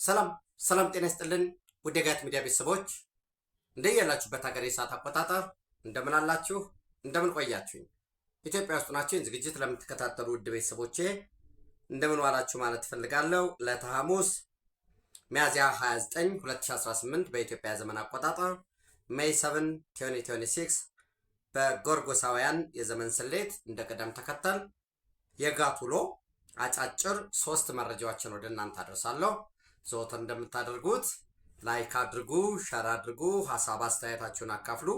ሰላም ሰላም ጤና ይስጥልን ውድ የጋት ሚዲያ ቤተሰቦች እንደያላችሁበት ሀገር የሰዓት አቆጣጠር እንደምን አላችሁ እንደምን ቆያችሁኝ ኢትዮጵያ ውስጥ ናችሁ ዝግጅት ለምትከታተሉ ውድ ቤተሰቦቼ እንደምን ዋላችሁ ማለት ፈልጋለሁ ለተሐሙስ ሚያዝያ 29 2018 በኢትዮጵያ ዘመን አቆጣጠር ሜይ 7 2026 በጎርጎሳውያን የዘመን ስሌት እንደቀደም ተከተል የጋት ውሎ አጫጭር 3 መረጃዎችን ወደ እናንተ አደርሳለሁ ዞተር እንደምታደርጉት ላይክ አድርጉ ሼር አድርጉ ሐሳብ አስተያየታችሁን አካፍሉ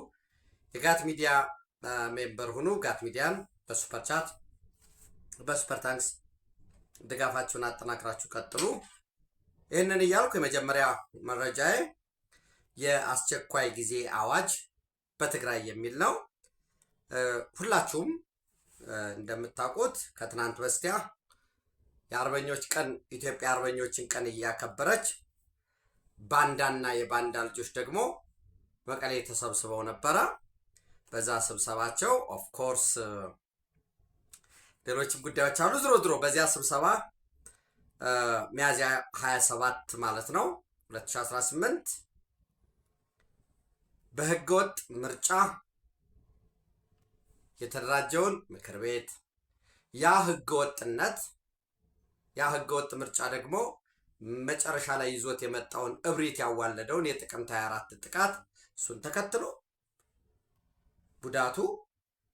የጋት ሚዲያ ሜምበር ሁኑ ጋት ሚዲያን በሱፐር ቻት በሱፐር ታንክስ ድጋፋችሁን አጠናክራችሁ ቀጥሉ ይሄንን ይያልኩ የመጀመሪያ መረጃዬ የአስቸኳይ ጊዜ አዋጅ በትግራይ የሚል ነው ሁላችሁም እንደምታውቁት ከትናንት በስቲያ የአርበኞች ቀን ኢትዮጵያ አርበኞችን ቀን እያከበረች ባንዳና የባንዳ ልጆች ደግሞ መቀሌ ተሰብስበው ነበር በዛ ስብሰባቸው ኦፍ ኮርስ ሌሎችም ጉዳዮች አሉ ዝሮ በዚያ ስብሰባ ሚያዝያ 27 ማለት ነው 2018 በህገወጥ ምርጫ የተደራጀውን ምክር ቤት ያ ህገወጥ ምርጫ ደግሞ መጨረሻ ላይ ይዞት የመጣውን እብሪት ያዋለደውን የጥቅምት 24 ጥቃት እሱን ተከትሎ ጉዳቱ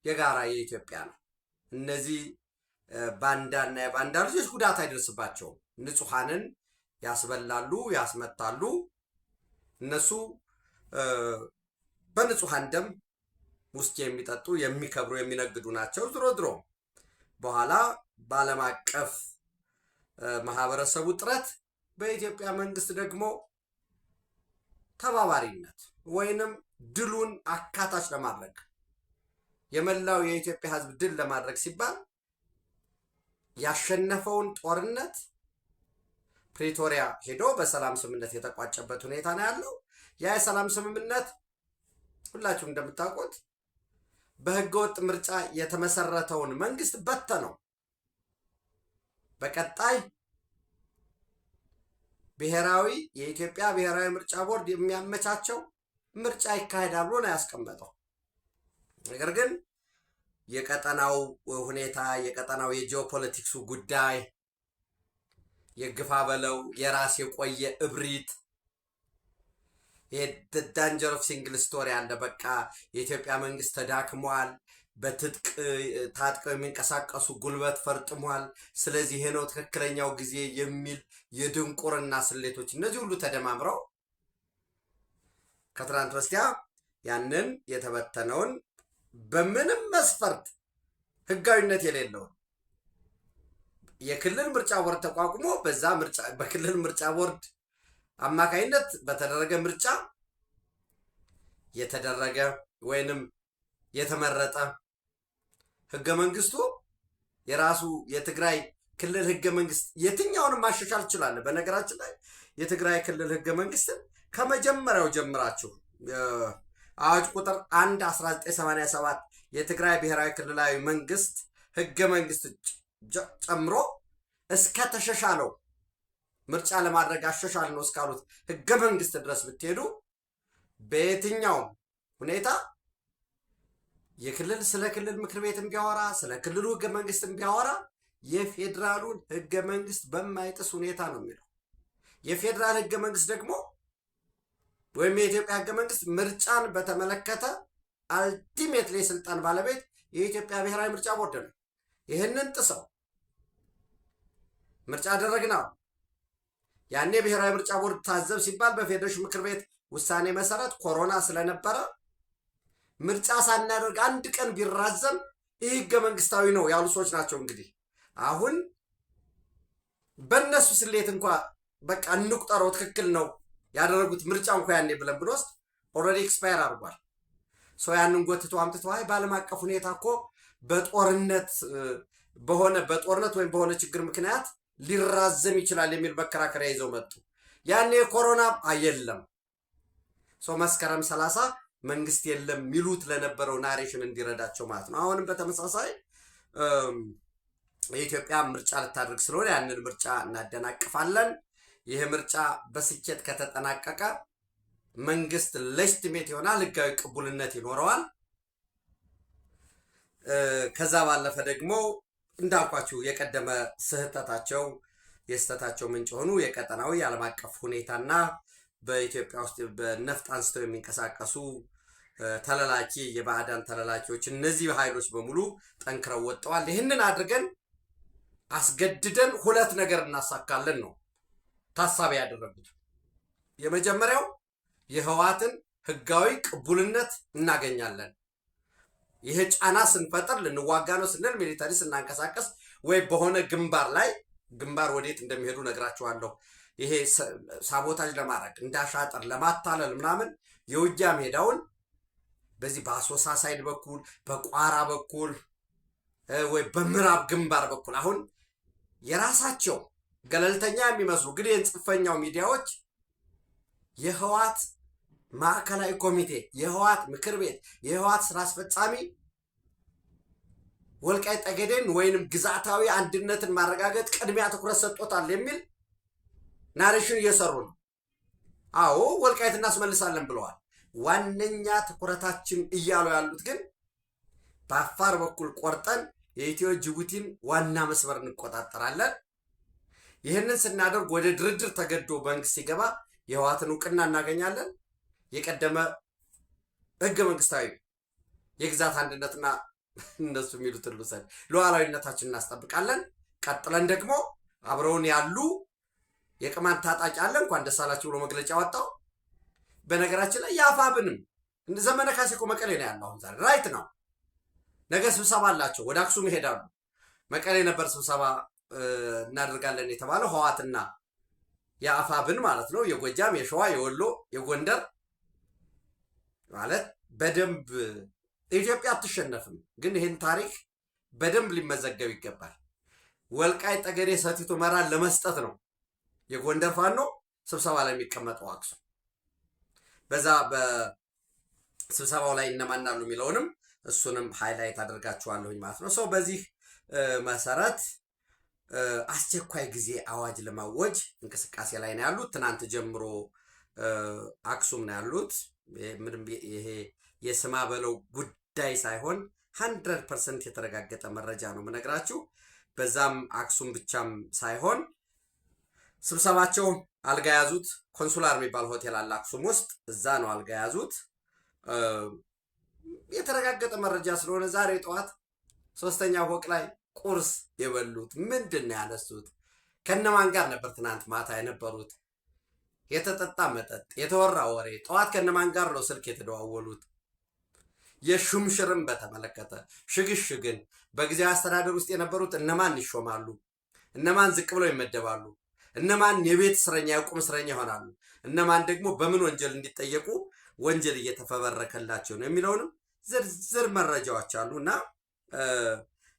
የጋራ የኢትዮጵያ ነው እነዚህ ባንዳና የባንዳ ልጆች ጉዳት አይደርስባቸውም ንጹሃንን ያስበላሉ ያስመታሉ እነሱ በንጹሃን ደም ውስጥ የሚጠጡ የሚከብሩ የሚነግዱ ናቸው ዝሮ በኋላ ባለም አቀፍ ማህበረሰቡ ጥረት በኢትዮጵያ መንግስት ደግሞ ተባባሪነት ወይንም ድሉን አካታች ለማድረግ የመላው የኢትዮጵያ ህዝብ ድል ለማድረግ ሲባል ያሸነፈውን ጦርነት ፕሪቶሪያ ሄዶ በሰላም ስምምነት የተቋጨበት ሁኔታ ነው ያለው ያ የሰላም ስምምነት ሁላችሁም እንደምታውቁት በህገወጥ ምርጫ የተመሰረተውን መንግስት በተነው በቀጣይ የኢትዮጵያ ብሔራዊ ምርጫ ቦርድ የሚያመቻቸው ምርጫ ይካሄዳል ብሎ ነው ያስቀመጠው ነገር ግን የቀጠናው ሁኔታ የቀጠናው የጂኦፖለቲክሱ ጉዳይ የግፋ በለው የራስ የቆየ እብሪት የዳንጀር ኦፍ ሲንግል ስቶሪ አለ በቃ የኢትዮጵያ መንግስት ተዳክሟል በትጥቅ ታጥቀው የሚንቀሳቀሱ ጉልበት ፈርጥሟል ስለዚህ ይሄ ነው ትክክለኛው ጊዜ የሚል የድንቁርና ስሌቶች እነዚህ ሁሉ ተደማምረው ከትናንት በስቲያ ያንን የተበተነውን በምንም መስፈርት ህጋዊነት የሌለው የክልል ምርጫ ቦርድ ተቋቁሞ በዛ በክልል ምርጫ ቦርድ አማካይነት በተደረገ ምርጫ የተደረገ ወይንም የተመረጠ ህገ መንግስቱ የራሱ የትግራይ ክልል ህገ መንግስት የትኛውንም ማሻሻል ይችላል በነገራችን ላይ የትግራይ ክልል ህገ መንግስትን ከመጀመሪያው ጀምራችሁ አዋጅ ቁጥር 1 1987 የትግራይ ብሔራዊ ክልላዊ መንግስት ህገ መንግስት ጨምሮ እስከ ተሻሻለው ምርጫ ለማድረግ አሻሻል ነው እስካሉት ህገ መንግስት ድረስ ብትሄዱ በየትኛው ሁኔታ የክልል ስለ ክልል ምክር ቤትም ቢያወራ ስለ ክልሉ ህገ መንግስትም ቢያወራ የፌደራሉን ህገ መንግስት በማይጥስ ሁኔታ ነው የሚለው የፌደራል ህገ መንግስት ደግሞ ወይም የኢትዮጵያ ህገ መንግስት ምርጫን በተመለከተ አልቲሜትሊ ስልጣን ባለቤት የኢትዮጵያ ብሔራዊ ምርጫ ቦርድ ነው ይሄንን ጥሰው ምርጫ አደረግናው ያኔ ብሔራዊ ምርጫ ቦርድ ታዘብ ሲባል በፌዴሬሽን ምክር ቤት ውሳኔ መሰረት ኮሮና ስለነበረ ምርጫ ሳናደርግ አንድ ቀን ቢራዘም ይህ ህገ መንግስታዊ ነው ያሉ ሰዎች ናቸው እንግዲህ አሁን በእነሱ ስሌት እንኳን በቃ እንቁጠረው ትክክል ነው ያደረጉት ምርጫ እንኳን ያኔ ብለን ብንወስድ ኦልሬዲ ኤክስፓየር አድርጓል ሰው ያንን ጎትቶ አምጥተው ባለም አቀፍ ሁኔታ እኮ በጦርነት ወይም በሆነ ችግር ምክንያት ሊራዘም ይችላል የሚል መከራከሪያ ይዘው መጡ ያኔ ኮሮና አይደለም ሰው መስከረም 30 መንግስት የለም ሚሉት ለነበረው ናሬሽን እንዲረዳቸው ማለት ነው አሁንም በተመሳሳይ የኢትዮጵያ ምርጫ ልታደርግ ስለሆነ ያንን ምርጫ እናደናቅፋለን ይህ ምርጫ በስኬት ከተጠናቀቀ መንግስት ሌጅቲሜት ይሆናል፣ ህጋዊ ቅቡልነት ይኖረዋል። ከዛ ባለፈ ደግሞ እንዳልኳችሁ የቀደመ የስህተታቸው ምንጭ ሆኑ የቀጠናዊ የዓለም አቀፍ ሁኔታና በኢትዮጵያ ውስጥ በነፍጥ አንስተው የሚንቀሳቀሱ ተለላኪ የባዕዳን ተለላኪዎች እነዚህ ኃይሎች በሙሉ ጠንክረው ወጥተዋል። ይህንን አድርገን አስገድደን ሁለት ነገር እናሳካለን ነው ታሳቢ ያደረጉት። የመጀመሪያው የህወሓትን ህጋዊ ቅቡልነት እናገኛለን። ይሄ ጫና ስንፈጥር ልንዋጋ ነው ስንል ሚሊታሪ ስናንቀሳቀስ ወይ በሆነ ግንባር ወዴት እንደሚሄዱ ነግራችኋለሁ። ይሄ ሳቦታጅ ለማድረግ እንዳሻጠር ለማታለል ምናምን የውጊያ ሜዳውን በዚህ በአሶሳ ሳይድ በኩል በቋራ በኩል ወይ በምዕራብ ግንባር በኩል አሁን የራሳቸው ገለልተኛ የሚመስሉ ግን የጽንፈኛው ሚዲያዎች የህወሓት ማዕከላዊ ኮሚቴ፣ የህወሓት ምክር ቤት፣ የህወሓት ስራ አስፈጻሚ ወልቃይት ጠገዴን ወይንም ግዛታዊ አንድነትን ማረጋገጥ ቅድሚያ ትኩረት ሰጥቶታል የሚል ናሬሽን እየሰሩ ነው። አዎ ወልቃይት እናስመልሳለን ብለዋል። ዋነኛ ትኩረታችን እያሉ ያሉት ግን በአፋር በኩል ቆርጠን የኢትዮ ጅቡቲን ዋና መስመር እንቆጣጠራለን። ይህንን ስናደርግ ወደ ድርድር ተገዶ መንግስት ሲገባ የህወሓትን እውቅና እናገኛለን። የቀደመ ህገ መንግስታዊ የግዛት አንድነትና እነሱ የሚሉትን ልውሰድ ሉዓላዊነታችን እናስጠብቃለን። ቀጥለን ደግሞ አብረውን ያሉ የቅማንት ታጣቂ አለ እንኳን ደስ አላችሁ ብሎ መግለጫ ወጣው። በነገራችን ላይ የአፋብንም ዘመነ ካሴ እኮ መቀሌ ነው ያለው። አሁን ዛሬ ራይት ነው። ነገ ስብሰባ አላቸው፣ ወደ አክሱም ይሄዳሉ። መቀሌ ነበር ስብሰባ እናደርጋለን የተባለው ህወሓትና የአፋብን ማለት ነው። የጎጃም፣ የሸዋ፣ የወሎ፣ የጎንደር ማለት በደንብ ኢትዮጵያ አትሸነፍም፣ ግን ይህን ታሪክ በደንብ ሊመዘገብ ይገባል። ወልቃይት ጠገዴ ሰቲት ሁመራን ለመስጠት ነው የጎንደር ፋኖ ስብሰባ ላይ የሚቀመጠው አክሱም። በዛ በስብሰባው ላይ እነማን አሉ የሚለውንም እሱንም ሃይላይት አደርጋችኋለሁኝ ማለት ነው። ሰው በዚህ መሰረት አስቸኳይ ጊዜ አዋጅ ለማወጅ እንቅስቃሴ ላይ ነው ያሉት። ትናንት ጀምሮ አክሱም ነው ያሉት። ምንም ይሄ የስማ በለው ጉዳይ ሳይሆን 100% የተረጋገጠ መረጃ ነው የምነግራችሁ። በዛም አክሱም ብቻም ሳይሆን ስብሰባቸው አልጋ ያዙት ኮንሱላር የሚባል ሆቴል አለ አክሱም ውስጥ፣ እዛ ነው አልጋ ያዙት። የተረጋገጠ መረጃ ስለሆነ ዛሬ ጠዋት 3ኛ ፎቅ ላይ ቁርስ የበሉት ምንድን ነው ያነሱት? ከነማን ጋር ነበር ትናንት ማታ የነበሩት? የተጠጣ መጠጥ፣ የተወራ ወሬ፣ ጠዋት ከነማን ጋር ነው ስልክ የተደዋወሉት? የሹምሽርን በተመለከተ ሽግሽግን በጊዜያዊ አስተዳደር ውስጥ የነበሩት እነማን ይሾማሉ? እነማን ዝቅ ብለው ይመደባሉ? እነማን የቤት እስረኛ የቁም እስረኛ ይሆናሉ? እነማን ደግሞ በምን ወንጀል እንዲጠየቁ ወንጀል እየተፈበረከላቸው ነው የሚለውንም ዝርዝር መረጃዎች አሉ እና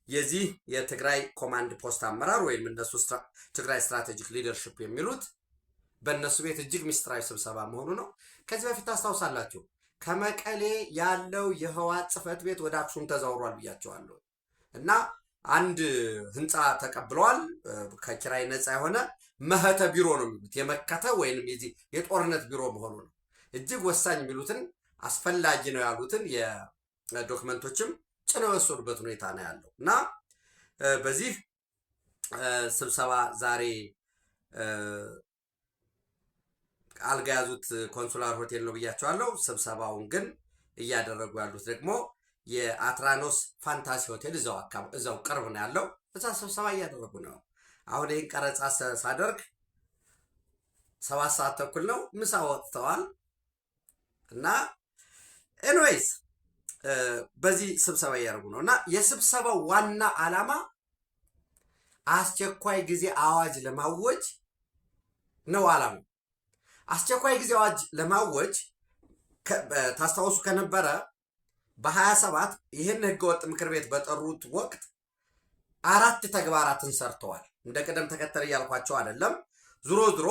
የዚህ የትግራይ ኮማንድ ፖስት አመራር ወይም እነሱ ትግራይ ስትራቴጂክ ሊደርሽፕ የሚሉት በእነሱ ቤት እጅግ ሚስጥራዊ ስብሰባ መሆኑ ነው። ከዚህ በፊት ታስታውሳላችሁ ከመቀሌ ያለው የህወሓት ጽህፈት ቤት ወደ አክሱም ተዛውሯል ብያቸዋለሁ እና አንድ ህንፃ ተቀብለዋል። ከኪራይ ነፃ የሆነ መህተ ቢሮ ነው የሚሉት፣ የመከተ ወይም የጦርነት ቢሮ መሆኑ ነው። እጅግ ወሳኝ የሚሉትን አስፈላጊ ነው ያሉትን የዶክመንቶችም ጭነው የወሰዱበት ሁኔታ ነው ያለው እና በዚህ ስብሰባ ዛሬ አልጋ ያዙት ኮንሱላር ሆቴል ነው ብያቸዋለሁ። ስብሰባውን ግን እያደረጉ ያሉት ደግሞ የአትራኖስ ፋንታሲ ሆቴል እዛው ቅርብ ነው ያለው። እዛ ስብሰባ እያደረጉ ነው። አሁን ይህን ቀረጻ ሳደርግ 7 ሰዓት ተኩል ነው። ምሳ ወጥተዋል እና ኤንዌይስ በዚህ ስብሰባ እያደረጉ ነው እና የስብሰባው ዋና ዓላማ አስቸኳይ ጊዜ አዋጅ ለማወጅ ነው። ዓላማው አስቸኳይ ጊዜ አዋጅ ለማወጅ ታስታውሱ ከነበረ በ27 ይህን ህገወጥ ምክር ቤት በጠሩት ወቅት 4 ተግባራትን ሰርተዋል። እንደ ቅደም ተከተል እያልኳቸው አይደለም። ዙሮ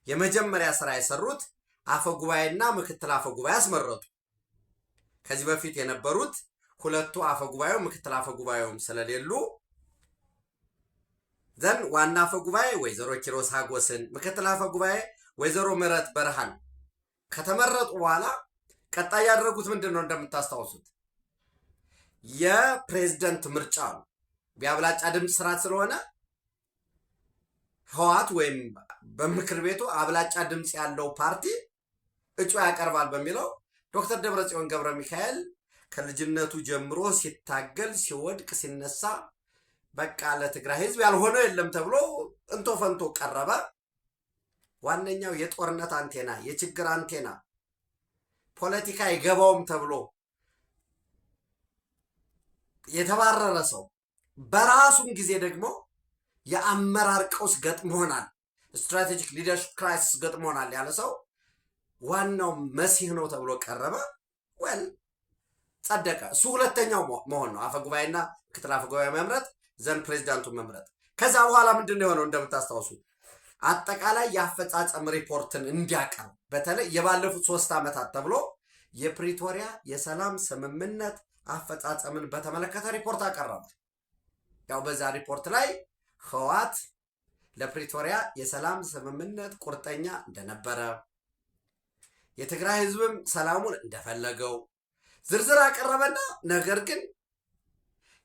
የመጀመሪያ ስራ የሰሩት አፈጉባኤና ምክትል አፈጉባኤ አስመረጡ። ከዚህ በፊት የነበሩት ሁለቱ አፈጉባኤው ምክትል አፈጉባኤውም ስለሌሉ ዘን ዋና አፈ ጉባኤ ወይዘሮ ኪሮስ ሀጎስን ምክትል አፈ ጉባኤ ወይዘሮ ምህረት በርሃን ከተመረጡ በኋላ ቀጣይ ያደረጉት ምንድን ነው? እንደምታስታውሱት የፕሬዝደንት ምርጫ ነው። የአብላጫ ድምፅ ስርዓት ስለሆነ ህወሓት ወይም በምክር ቤቱ አብላጫ ድምፅ ያለው ፓርቲ እጩ ያቀርባል በሚለው ዶክተር ደብረጽዮን ገብረ ሚካኤል ከልጅነቱ ጀምሮ ሲታገል ሲወድቅ ሲነሳ በቃ ለትግራይ ህዝብ ያልሆነ የለም ተብሎ እንቶ ፈንቶ ቀረበ። ዋነኛው የጦርነት አንቴና የችግር አንቴና ፖለቲካ አይገባውም ተብሎ የተባረረ ሰው በራሱም ጊዜ ደግሞ የአመራር ቀውስ ገጥሞናል፣ ስትራቴጂክ ሊደርሺፕ ክራይሲስ ገጥሞናል ያለ ሰው ዋናው መሲህ ነው ተብሎ ቀረበ። ወል ጸደቀ። እሱ ሁለተኛው መሆን ነው። አፈ ጉባኤና ምክትል አፈ ጉባኤ መምረጥ ዘንድ ፕሬዚዳንቱን መምረጥ። ከዛ በኋላ ምንድን ነው የሆነው? እንደምታስታውሱ አጠቃላይ የአፈጻጸም ሪፖርትን እንዲያቀርብ በተለይ የባለፉት 3 ዓመታት ተብሎ የፕሪቶሪያ የሰላም ስምምነት አፈጻጸምን በተመለከተ ሪፖርት አቀረበ። ያው በዛ ሪፖርት ላይ ህወሓት ለፕሪቶሪያ የሰላም ስምምነት ቁርጠኛ እንደነበረ የትግራይ ህዝብም ሰላሙን እንደፈለገው ዝርዝር አቀረበና ነገር ግን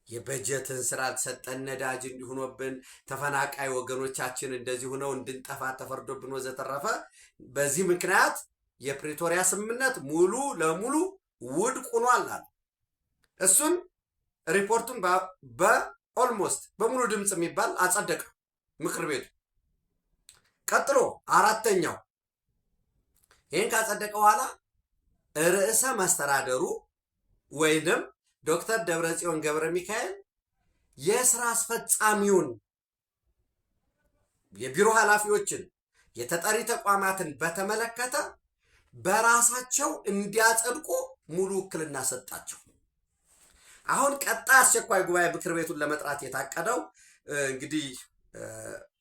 የበጀትን ስራ ተሰጠን፣ ነዳጅ እንዲሆኖብን፣ ተፈናቃይ ወገኖቻችን እንደዚህ ሆነው እንድንጠፋ ተፈርዶብን ወዘተረፈ በዚህ ምክንያት የፕሪቶሪያ ስምምነት ሙሉ ለሙሉ ውድቅ ሆኗል አለ። እሱን ሪፖርቱን በኦልሞስት በሙሉ ድምፅ የሚባል አጸደቀ ምክር ቤቱ። ቀጥሎ አራተኛው ይህን ካጸደቀ በኋላ ርዕሰ መስተዳደሩ ወይንም ዶክተር ደብረጽዮን ገብረ ሚካኤል የስራ አስፈጻሚውን የቢሮ ኃላፊዎችን የተጠሪ ተቋማትን በተመለከተ በራሳቸው እንዲያጸድቁ ሙሉ ውክልና ሰጣቸው። አሁን ቀጣይ አስቸኳይ ጉባኤ ምክር ቤቱን ለመጥራት የታቀደው እንግዲህ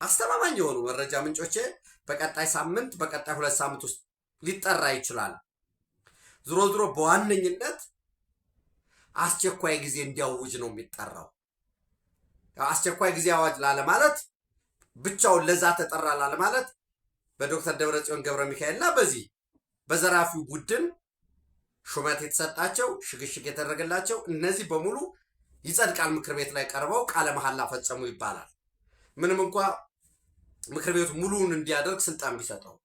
አስተማማኝ የሆኑ መረጃ ምንጮቼ በቀጣይ ሳምንት በቀጣይ 2 ሳምንት ውስጥ ሊጠራ ይችላል። ዞሮ ዞሮ በዋነኝነት አስቸኳይ ጊዜ እንዲያውጅ ነው የሚጠራው። አስቸኳይ ጊዜ አዋጅ ላለ ማለት ብቻውን ለዛ ተጠራ ላለ ማለት በዶክተር ደብረጽዮን ገብረ ሚካኤልና በዚህ በዘራፊው ቡድን ሹመት የተሰጣቸው ሽግሽግ የተደረገላቸው እነዚህ በሙሉ ይጸድቃል ምክር ቤት ላይ ቀርበው ቃለ መሐላ ፈጸሙ ይባላል። ምንም እንኳ ምክር ቤቱ ሙሉውን እንዲያደርግ ስልጣን ቢሰጠው፣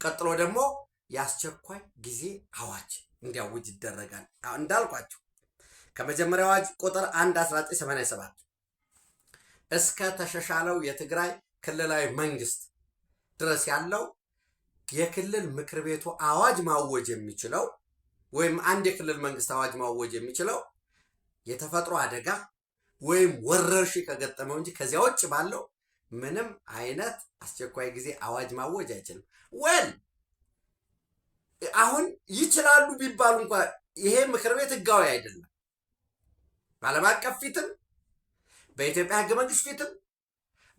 ቀጥሎ ደግሞ የአስቸኳይ ጊዜ አዋጅ እንዲያውጅ ይደረጋል። እንዳልኳቸው ከመጀመሪያ አዋጅ ቁጥር 1/1987 እስከ ተሻሻለው የትግራይ ክልላዊ መንግስት ድረስ ያለው የክልል ምክር ቤቱ አዋጅ ማወጅ የሚችለው ወይም አንድ የክልል መንግስት አዋጅ ማወጅ የሚችለው የተፈጥሮ አደጋ ወይም ወረርሽኝ ከገጠመው እንጂ ከዚያ ውጭ ባለው ምንም አይነት አስቸኳይ ጊዜ አዋጅ ማወጅ አይችልም። አሁን ይችላሉ ቢባሉ እንኳን ይሄ ምክር ቤት ህጋዊ አይደለም። በዓለም አቀፍ ፊትም በኢትዮጵያ ህገ መንግስት ፊትም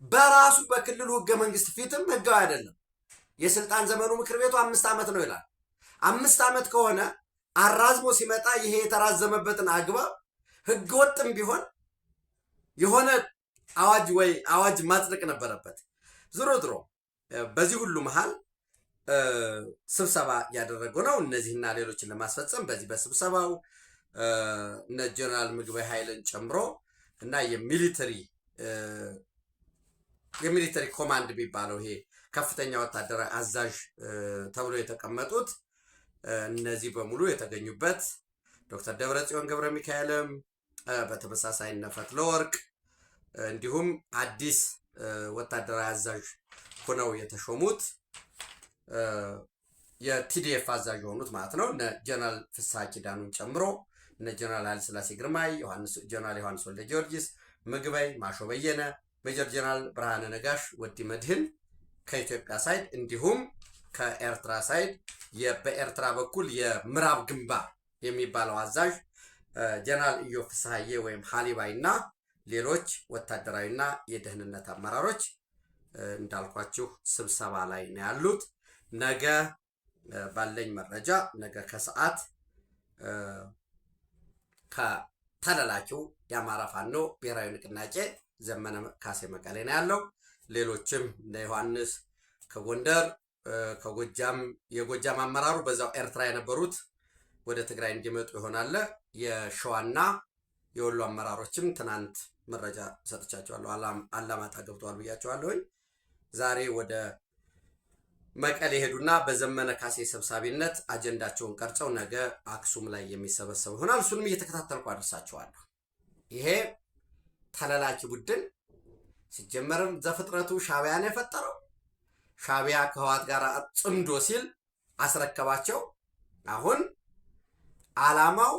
በራሱ በክልሉ ህገ መንግስት ፊትም ህጋዊ አይደለም። የስልጣን ዘመኑ ምክር ቤቱ 5 ዓመት ነው ይላል። 5 ዓመት ከሆነ አራዝሞ ሲመጣ ይሄ የተራዘመበትን አግባብ ህገወጥም ቢሆን የሆነ አዋጅ ማጽደቅ ነበረበት። ዞሮ ዞሮ በዚህ ሁሉ መሃል ስብሰባ ያደረጉ ነው እነዚህና ሌሎችን ለማስፈጸም። በዚህ በስብሰባው እነ ጀነራል ምግበይ ኃይልን ጨምሮ እና የሚሊተሪ ኮማንድ የሚባለው ይሄ ከፍተኛ ወታደራዊ አዛዥ ተብሎ የተቀመጡት እነዚህ በሙሉ የተገኙበት ዶክተር ደብረጽዮን ገብረ ሚካኤልም በተመሳሳይ እነ ፈትለወርቅ እንዲሁም አዲስ ወታደራዊ አዛዥ ሆነው የተሾሙት የቲዲኤፍ አዛዥ የሆኑት ማለት ነው እነ ጀነራል ፍስሐ ኪዳኑን ጨምሮ እነ ጀነራል ኃይለሥላሴ ግርማይ፣ ጀነራል ዮሐንስ ወልደ ጊዮርጊስ፣ ምግበይ፣ ማሾ በየነ፣ ሜጀር ጀነራል ብርሃነ ነጋሽ፣ ወዲ መድህን ከኢትዮጵያ ሳይድ እንዲሁም ከኤርትራ ሳይድ በኤርትራ በኩል የምዕራብ ግንባር የሚባለው አዛዥ ጀነራል ኢዮብ ፍስሐዬ ወይም ሀሊባይ እና ሌሎች ወታደራዊና የደህንነት አመራሮች እንዳልኳችሁ ስብሰባ ላይ ነው ያሉት። ነገ ባለኝ መረጃ ነገ ከሰዓት ከተላላኪው የአማራ ፋኖ ብሔራዊ ንቅናቄ ዘመነ ካሴ መቀሌ ነው ያለው። ሌሎችም እንደ ዮሐንስ ከጎንደር ከጎጃም የጎጃም አመራሩ በዛው ኤርትራ የነበሩት ወደ ትግራይ እንዲመጡ ይሆናል። የሸዋና የወሎ አመራሮችም ትናንት መረጃ ሰጥቻቸዋለሁ። አላማጣ ገብተዋል ብያቸዋለሁኝ። ዛሬ ወደ መቀሌ ሄዱና በዘመነ ካሴ ሰብሳቢነት አጀንዳቸውን ቀርጸው ነገ አክሱም ላይ የሚሰበሰቡ ይሆናል። እሱንም እየተከታተልኩ አደርሳቸዋለሁ። ይሄ ተለላኪ ቡድን ሲጀመርም ዘፍጥረቱ ሻዕቢያን የፈጠረው ሻዕቢያ ከህወሓት ጋር ጽምዶ ሲል አስረከባቸው። አሁን ዓላማው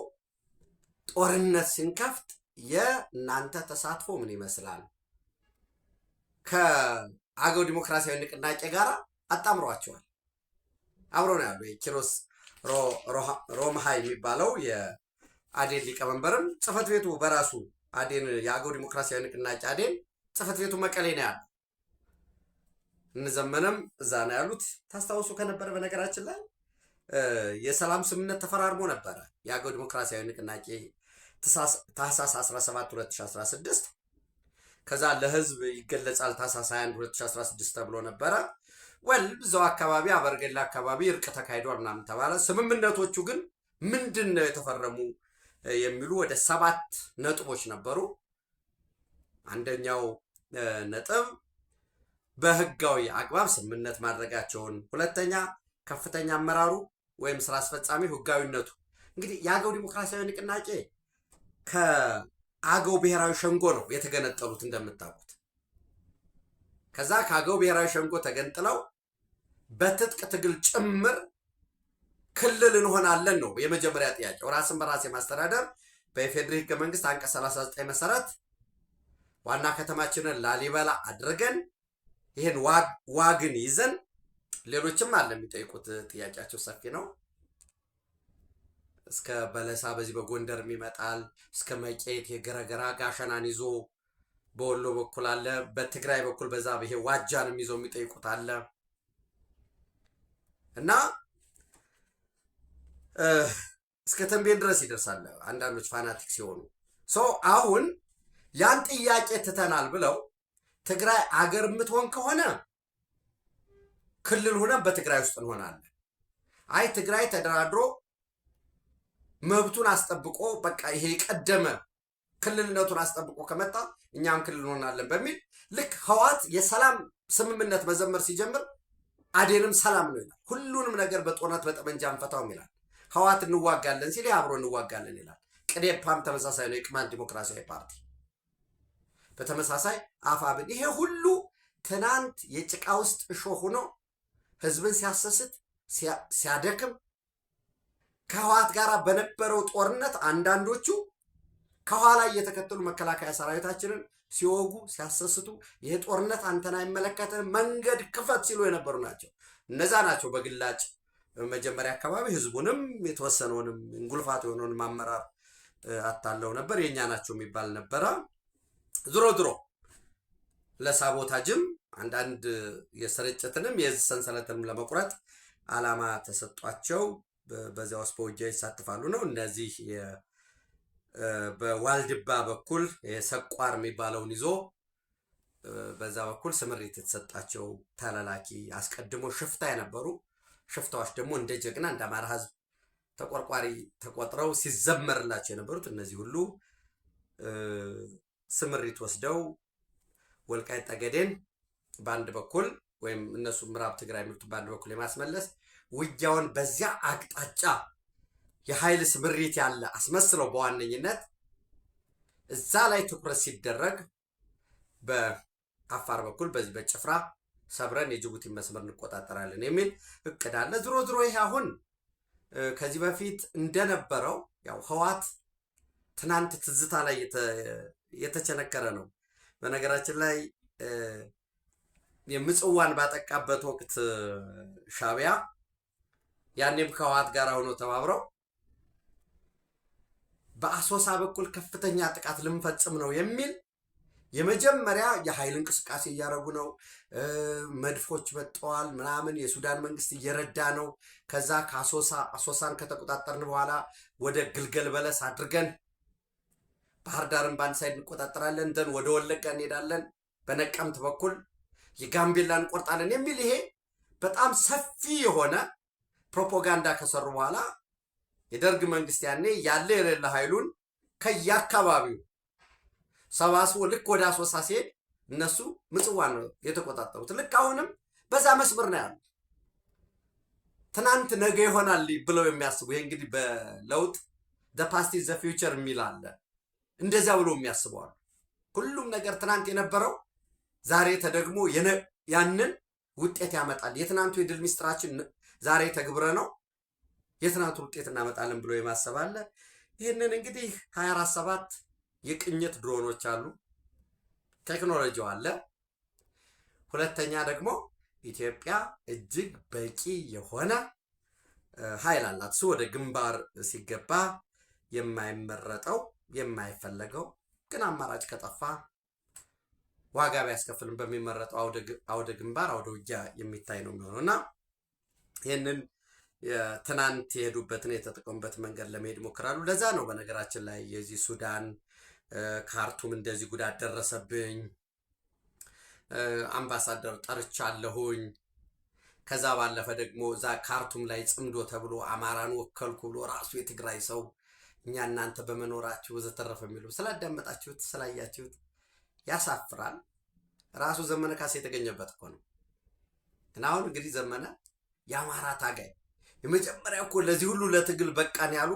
ጦርነት ስንከፍት የእናንተ ተሳትፎ ምን ይመስላል? ከአገው ዲሞክራሲያዊ ንቅናቄ ጋር አጣምሯቸዋል። አብሮ ነው ያሉ። የኪሮስ ሮምሃ የሚባለው የአዴን ሊቀመንበርም ጽህፈት ቤቱ በራሱ አዴን የአገው ዲሞክራሲያዊ ንቅናቄ አዴን ጽህፈት ቤቱ መቀሌ ነው ያለው። እንዘመነም እዛ ነው ያሉት። ታስታውሱ ከነበረ በነገራችን ላይ የሰላም ስምምነት ተፈራርሞ ነበረ። የአገው ዲሞክራሲያዊ ንቅናቄ ታህሳስ 17 2016 ከዛ ለህዝብ ይገለጻል ታህሳስ 21 2016 ተብሎ ነበረ። እዛው አካባቢ አበርገላ አካባቢ እርቅ ተካሂዷል ምናምን ተባለ። ስምምነቶቹ ግን ምንድን ነው የተፈረሙ የሚሉ ወደ 7 ነጥቦች ነበሩ። አንደኛው ነጥብ በህጋዊ አግባብ ስምምነት ማድረጋቸውን፣ ሁለተኛ ከፍተኛ አመራሩ ወይም ስራ አስፈጻሚ ህጋዊነቱ። እንግዲህ የአገው ዲሞክራሲያዊ ንቅናቄ ከአገው ብሔራዊ ሸንጎ ነው የተገነጠሉት እንደምታውቁት። ከዛ ከአገው ብሔራዊ ሸንጎ ተገንጥለው በትጥቅ ትግል ጭምር ክልል እንሆናለን ነው የመጀመሪያ ጥያቄው። ራስን በራስ የማስተዳደር በኢፌዴሪ ህገ መንግስት አንቀጽ 39 መሰረት ዋና ከተማችንን ላሊበላ አድርገን ይህን ዋግን ይዘን ሌሎችም አለ የሚጠይቁት ጥያቄያቸው ሰፊ ነው። እስከ በለሳ በዚህ በጎንደር ይመጣል፣ እስከ መቄት የገረገራ ጋሸናን ይዞ በወሎ በኩል አለ፣ በትግራይ በኩል በዛ ይሄ ዋጃንም ይዞ የሚጠይቁት አለ እና እስከ ተንቤን ድረስ ይደርሳል። አንዳንዶች ፋናቲክ ሲሆኑ አሁን ያን ጥያቄ ትተናል ብለው ትግራይ አገር የምትሆን ከሆነ ክልል ሆነን በትግራይ ውስጥ እንሆናለን። አይ ትግራይ ተደራድሮ መብቱን አስጠብቆ በቃ ይሄ የቀደመ ክልልነቱን አስጠብቆ ከመጣ እኛም ክልል እንሆናለን በሚል ልክ ህወሓት የሰላም ስምምነት መዘመር ሲጀምር አዴንም ሰላም ነው ይላል። ሁሉንም ነገር በጦርነት በጠመንጃ አንፈታውም ይላል። ህወሓት እንዋጋለን ሲል አብሮ እንዋጋለን ይላል። ቅዴፓም ተመሳሳይ ነው። የቅማንት ዲሞክራሲያዊ ፓርቲ በተመሳሳይ አፋብን። ይሄ ሁሉ ትናንት የጭቃ ውስጥ እሾህ ሆኖ ህዝብን ሲያሰስት ሲያደክም ከህወሓት ጋር በነበረው ጦርነት አንዳንዶቹ ከኋላ እየተከተሉ መከላከያ ሰራዊታችንን ሲወጉ ሲያሰስቱ ይሄ ጦርነት አንተን አይመለከትም መንገድ ክፈት ሲሉ የነበሩ ናቸው። እነዛ ናቸው በግላጭ መጀመሪያ አካባቢ ህዝቡንም የተወሰነውንም እንጉልፋት የሆነውን አመራር አታለው ነበር። የኛ ናቸው የሚባል ነበረ። ድሮ ለሳቦታጅም አንዳንድ የስርጭትንም የህዝብ ሰንሰለትንም ለመቁረጥ አላማ ተሰጧቸው በዚያ ውስጥ በውጊያ ይሳተፋሉ ነው። እነዚህ በዋልድባ በኩል የሰቋር የሚባለውን ይዞ በዛ በኩል ስምሪት የተሰጣቸው ተላላኪ አስቀድሞ ሽፍታ የነበሩ ሽፍታዎች ደግሞ እንደ ጀግና እንደ አማራ ህዝብ ተቆርቋሪ ተቆጥረው ሲዘመርላቸው የነበሩት እነዚህ ሁሉ ስምሪት ወስደው ወልቃይት ጠገዴን በአንድ በኩል ወይም እነሱ ምዕራብ ትግራይ የሚሉት በአንድ በኩል የማስመለስ ውጊያውን በዚያ አቅጣጫ የኃይል ስምሪት ያለ አስመስለው በዋነኝነት እዛ ላይ ትኩረት ሲደረግ በአፋር በኩል በዚህ በጭፍራ ሰብረን የጅቡቲ መስመር እንቆጣጠራለን የሚል እቅድ አለ። ድሮ ይሄ አሁን ከዚህ በፊት እንደነበረው ያው ህወሓት ትናንት ትዝታ ላይ የተቸነከረ ነው። በነገራችን ላይ የምጽዋን ባጠቃበት ወቅት ሻዕቢያ ያኔም ከህወሓት ጋር ሆኖ ተባብረው በአሶሳ በኩል ከፍተኛ ጥቃት ልንፈጽም ነው የሚል የመጀመሪያ የኃይል እንቅስቃሴ እያደረጉ ነው። መድፎች መጥተዋል ምናምን፣ የሱዳን መንግስት እየረዳ ነው። ከዛ አሶሳን ከተቆጣጠርን በኋላ ወደ ግልገል በለስ አድርገን ባህር ዳርን በአንድ ሳይድ እንቆጣጠራለን፣ ደን ወደ ወለጋ እንሄዳለን፣ በነቀምት በኩል የጋምቤላ እንቆርጣለን የሚል ይሄ በጣም ሰፊ የሆነ ፕሮፓጋንዳ ከሰሩ በኋላ የደርግ መንግስት ያኔ ያለ የሌለ ኃይሉን ከየአካባቢው ሰባስቦ ልክ ወደ አሶሳ ሲሄድ እነሱ ምጽዋን ነው የተቆጣጠሩት። ልክ አሁንም በዛ መስመር ነው ያሉት። ትናንት ነገ ይሆናል ብለው የሚያስቡ ይሄ እንግዲህ በለውጥ the past is the future የሚል አለ። እንደዛ ብሎ የሚያስቡ አሉ። ሁሉም ነገር ትናንት የነበረው ዛሬ ተደግሞ ያንን ውጤት ያመጣል። የትናንቱ የድል ሚስጥራችን ዛሬ ተግብረ ነው የትናንቱ ውጤት እናመጣለን ብሎ የማሰብ አለ። ይህንን እንግዲህ 24/7 የቅኝት ድሮኖች አሉ፣ ቴክኖሎጂው አለ። ሁለተኛ ደግሞ ኢትዮጵያ እጅግ በቂ የሆነ ኃይል አላት። እሱ ወደ ግንባር ሲገባ የማይመረጠው የማይፈለገው ግን አማራጭ ከጠፋ ዋጋ ቢያስከፍልም በሚመረጠው አውደ ግንባር አውደ ውጊያ የሚታይ ነው የሚሆነው እና ይህንን ትናንት የሄዱበትን የተጠቀሙበት መንገድ ለመሄድ ይሞክራሉ። ለዛ ነው በነገራችን ላይ የዚህ ሱዳን ካርቱም እንደዚህ ጉዳት ደረሰብኝ፣ አምባሳደር ጠርቻለሁኝ፣ ከዛ ባለፈ ደግሞ እዛ ካርቱም ላይ ጽምዶ ተብሎ አማራን ወከልኩ ብሎ ራሱ የትግራይ ሰው እኛ እናንተ በመኖራችሁ ወዘተረፈ የሚሉ ስላዳመጣችሁት ስላያችሁት ያሳፍራል። ራሱ ዘመነ ካሴ የተገኘበት እኮ ነው። እና አሁን እንግዲህ ዘመነ የአማራ ታጋይ የመጀመሪያ እኮ ለዚህ ሁሉ ለትግል በቃን ያሉ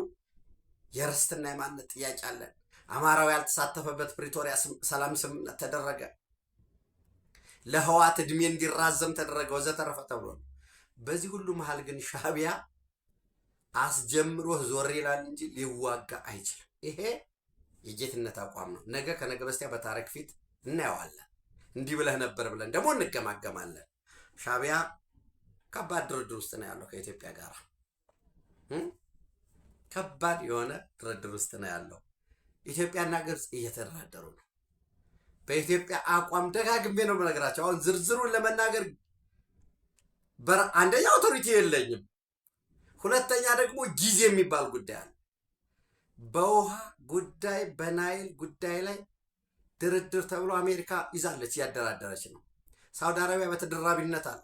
የርስትና የማንነት ጥያቄ አለን፣ አማራው ያልተሳተፈበት ፕሪቶሪያ ሰላም ስምምነት ተደረገ፣ ለህዋት እድሜ እንዲራዘም ተደረገ ወዘተረፈ ተብሎ ነው። በዚህ ሁሉ መሃል ግን ሻዕቢያ አስጀምሮ ዞር ይላል እንጂ ሊዋጋ አይችልም። ይሄ የጌትነት አቋም ነው። ነገ ከነገ በስቲያ በታሪክ ፊት እናየዋለን። እንዲህ ብለህ ነበር ብለን ደግሞ እንገማገማለን። ሻዕቢያ ከባድ ድርድር ውስጥ ነው ያለው ከኢትዮጵያ ጋር ከባድ የሆነ ድርድር ውስጥ ነው ያለው። ኢትዮጵያና ግብጽ እየተደራደሩ ነው። በኢትዮጵያ አቋም ደጋግሜ ነው በነገራቸው። አሁን ዝርዝሩን ለመናገር አንደኛ አውቶሪቲ የለኝም፣ ሁለተኛ ደግሞ ጊዜ የሚባል ጉዳይ አለ። በውሃ ጉዳይ በናይል ጉዳይ ላይ ድርድር ተብሎ አሜሪካ ይዛለች፣ እያደራደረች ነው። ሳውዲ አረቢያ በተደራቢነት አለ።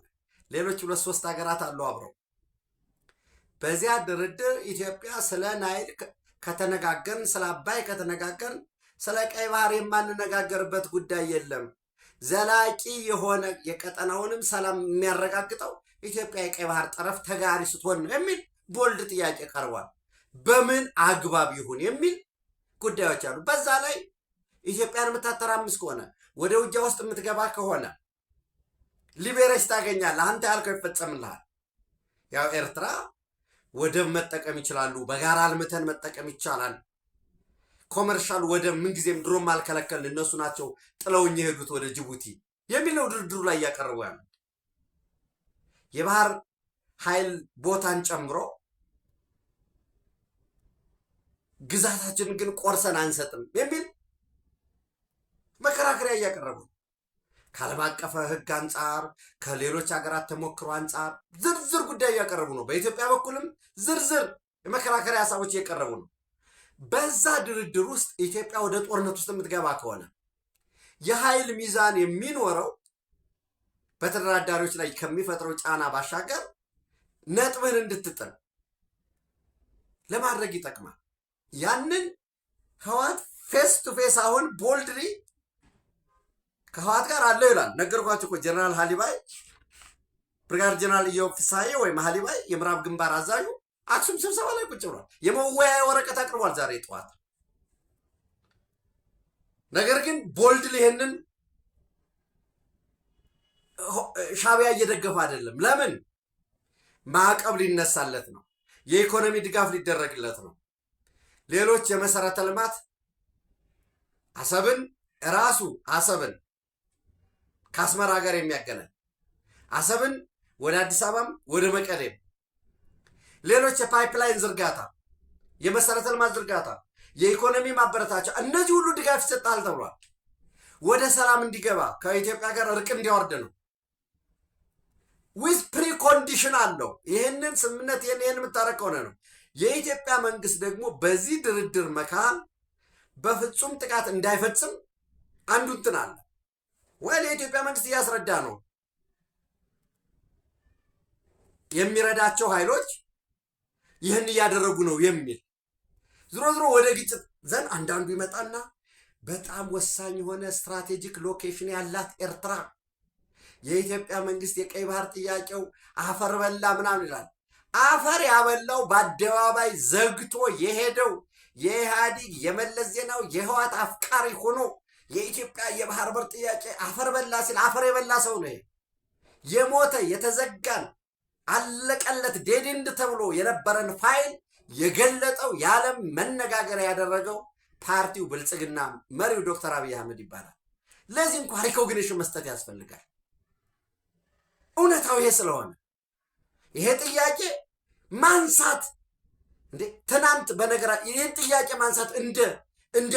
ሌሎች 2-3 ሀገራት አሉ አብረው። በዚያ ድርድር ኢትዮጵያ ስለ ናይል ከተነጋገርን፣ ስለ አባይ ከተነጋገርን፣ ስለ ቀይ ባህር የማንነጋገርበት ጉዳይ የለም። ዘላቂ የሆነ የቀጠናውንም ሰላም የሚያረጋግጠው ኢትዮጵያ የቀይ ባህር ጠረፍ ተጋሪ ስትሆን ነው የሚል ቦልድ ጥያቄ ቀርቧል። በምን አግባብ ይሁን የሚል ጉዳዮች አሉ። በዛ ላይ ኢትዮጵያን የምታተራምስ ከሆነ ወደ ውጊያ ውስጥ የምትገባ ከሆነ ሊቤሬስ ታገኛለህ፣ አንተ ያልከው ይፈጸምልሃል። ያው ኤርትራ ወደብ መጠቀም ይችላሉ፣ በጋራ አልምተን መጠቀም ይቻላል። ኮመርሻል ወደብ ምንጊዜም ድሮም አልከለከልን፣ እነሱ ናቸው ጥለውኝ የሄዱት ወደ ጅቡቲ የሚል ነው ድርድሩ ላይ እያቀረቡ ያሉት። የባህር ኃይል ቦታን ጨምሮ ግዛታችንን ግን ቆርሰን አንሰጥም የሚል መከራከሪያ እያቀረቡ ከዓለም አቀፍ ሕግ አንጻር ከሌሎች ሀገራት ተሞክሮ አንጻር ዝርዝር ጉዳይ እያቀረቡ ነው። በኢትዮጵያ በኩልም ዝርዝር የመከራከሪያ ሀሳቦች እየቀረቡ ነው። በዛ ድርድር ውስጥ ኢትዮጵያ ወደ ጦርነት ውስጥ የምትገባ ከሆነ የኃይል ሚዛን የሚኖረው በተደራዳሪዎች ላይ ከሚፈጥረው ጫና ባሻገር ነጥብን እንድትጥል ለማድረግ ይጠቅማል። ያንን ህወሓት ፌስ ቱ ፌስ አሁን ቦልድሊ ከህወሓት ጋር አለው ይላል። ነገርኳችሁ እኮ ጀነራል ሃሊባይ ብርጋዴር ጀነራል ኢዮብ ፍስሐዬ ወይም ሃሊባይ የምዕራብ ግንባር አዛዡ አክሱም ስብሰባ ላይ ቁጭ ብሏል። የመወያያ ወረቀት አቅርቧል ዛሬ ጠዋት። ነገር ግን ቦልድሊ ይሄንን ሻዕቢያ እየደገፈ አይደለም። ለምን? ማዕቀብ ሊነሳለት ነው። የኢኮኖሚ ድጋፍ ሊደረግለት ነው። ሌሎች የመሰረተ ልማት አሰብን ከአስመራ ጋር የሚያገናኝ አሰብን ወደ አዲስ አበባም ወደ መቀሌም ሌሎች የፓይፕላይን ዝርጋታ፣ የመሰረተ ልማት ዝርጋታ፣ የኢኮኖሚ ማበረታቻ እነዚህ ሁሉ ድጋፍ ይሰጣል ተብሏል። ወደ ሰላም እንዲገባ ከኢትዮጵያ ጋር እርቅ እንዲያወርድ ነው። ዊዝ ፕሪኮንዲሽን አለው። ይህንን ስምምነት ይህን የምታረግ ከሆነ ነው። የኢትዮጵያ መንግስት ደግሞ በዚህ ድርድር መካከል በፍጹም ጥቃት እንዳይፈጽም አንዱ እንትን አለ ወይ የኢትዮጵያ መንግስት እያስረዳ ነው የሚረዳቸው ኃይሎች ይህን እያደረጉ ነው የሚል ዝሮ ዝሮ ወደ ግጭት ዘን አንዳንዱ ይመጣና በጣም ወሳኝ የሆነ ስትራቴጂክ ሎኬሽን ያላት ኤርትራ የኢትዮጵያ መንግስት የቀይ ባህር ጥያቄው አፈር በላ ምናምን ይላል። አፈር ያበላው በአደባባይ ዘግቶ የሄደው የኢህአዴግ የመለስ ዜናው የህዋት አፍቃሪ ሆኖ የኢትዮጵያ የባህር በር ጥያቄ አፈር በላ ሲል አፈር የበላ ሰው ነው። የሞተ የተዘጋን አለቀለት ዴድንድ ተብሎ የነበረን ፋይል የገለጠው የዓለም መነጋገሪያ ያደረገው ፓርቲው ብልጽግና መሪው ዶክተር አብይ አህመድ ይባላል። ለዚህ እንኳን ሪኮግኒሽን መስጠት ያስፈልጋል። እውነታው ይሄ ስለሆነ ይሄ ጥያቄ ማንሳት እንዴ ትናንት በነገራ ይሄን ጥያቄ ማንሳት እንደ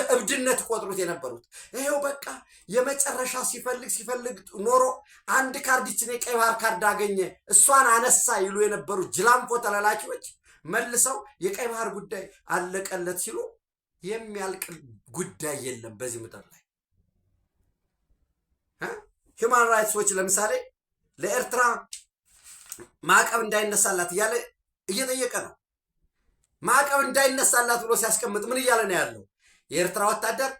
እብድነት ቆጥሩት የነበሩት ይሄው በቃ የመጨረሻ ሲፈልግ ኖሮ አንድ ካርድ ይችን የቀይ ባህር ካርድ አገኘ እሷን አነሳ ይሉ የነበሩ ጅላንፎ ተላላኪዎች መልሰው የቀይ ባህር ጉዳይ አለቀለት ሲሉ የሚያልቅ ጉዳይ የለም በዚህ ምድር ላይ። ሂውማን ራይትስ ዎች ለምሳሌ ለኤርትራ ማዕቀብ እንዳይነሳላት እያለ እየጠየቀ ነው። ማዕቀብ እንዳይነሳላት ብሎ ሲያስቀምጥ ምን እያለ ነው ያለው? የኤርትራ ወታደር